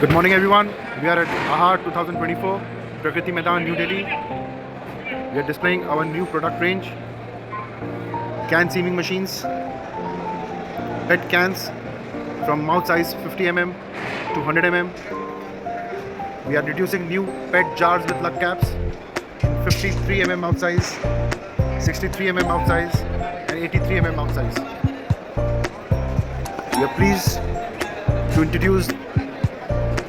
Good morning everyone. We are at Aahar 2024, Prakriti Maidan, New Delhi. We are displaying our new product range. Can seaming machines, PET cans from mouth size 50 mm to 100 mm. We are introducing new PET jars with lug caps in 53 mm mouth size, 63 mm mouth size and 83 mm mouth size. We are pleased to introduce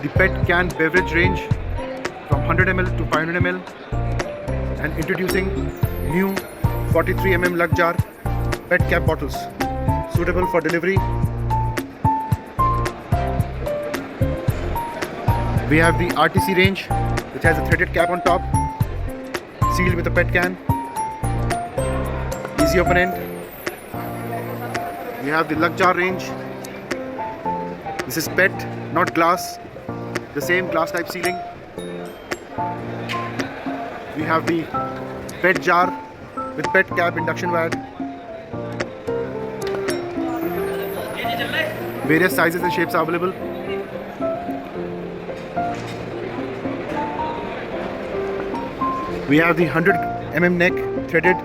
the PET can beverage range from 100 ml to 500 ml and introducing new 43 mm lug jar PET cap bottles suitable for delivery. We have the RTC range which has a threaded cap on top, sealed with a PET can, easy open end. We have the lug jar range. This is PET, not glass, the same glass type sealing. We have the PET jar with PET cap induction vat. Various sizes and shapes are available. We have the 100 mm neck threaded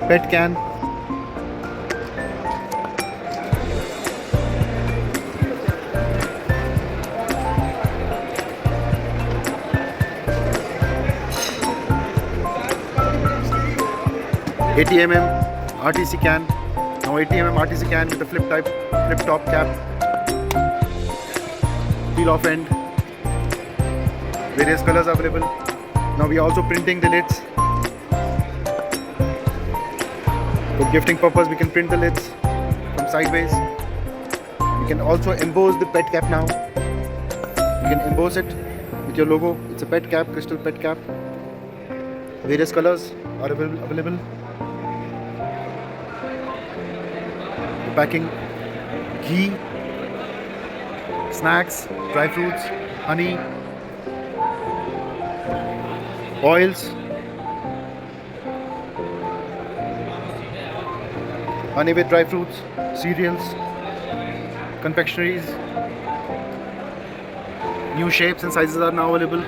PET can. $80 mm RTC can. Now 80 mm RTC can with a flip top cap, peel off end. Various colors are available. Now we are also printing the lids. For gifting purpose, we can print the lids from sideways. We can also emboss the PET cap now. You can emboss it with your logo. It's a PET cap, crystal PET cap. Various colors are available. The packing: ghee, snacks, dry fruits, honey, oils, honey with dry fruits, cereals, confectionaries. New shapes and sizes are now available.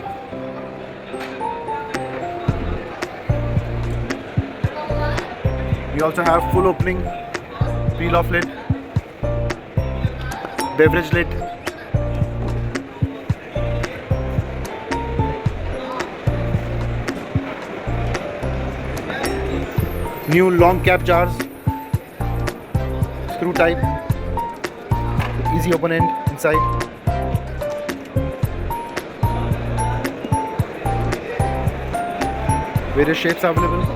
We also have full opening, peel off lid, beverage lid, new long cap jars, screw type, with easy open end inside. Various shapes are available.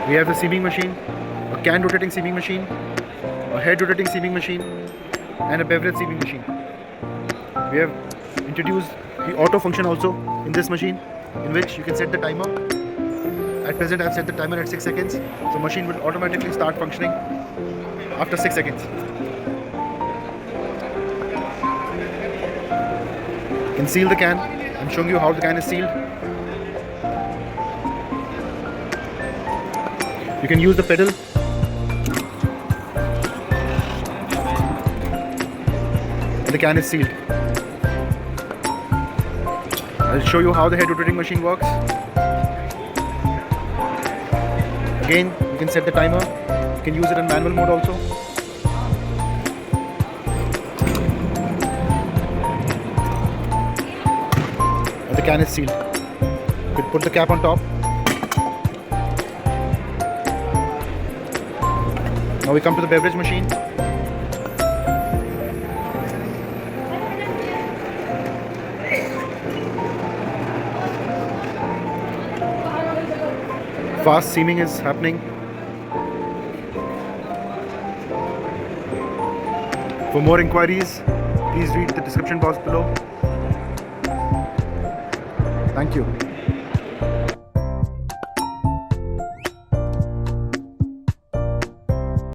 We have a seaming machine, a can rotating seaming machine, a head rotating seaming machine and a beverage seaming machine. We have introduced the auto function also in this machine, in which you can set the timer. At present I have set the timer at 6 seconds, so machine will automatically start functioning after 6 seconds. You can seal the can. I'm showing you how the can is sealed. You can use the pedal. And the can is sealed. I'll show you how the head rotating machine works. Again, you can set the timer. You can use it in manual mode also. And the can is sealed. You can put the cap on top. Now we come to the beverage machine. Fast seaming is happening. For more inquiries, please read the description box below. Thank you.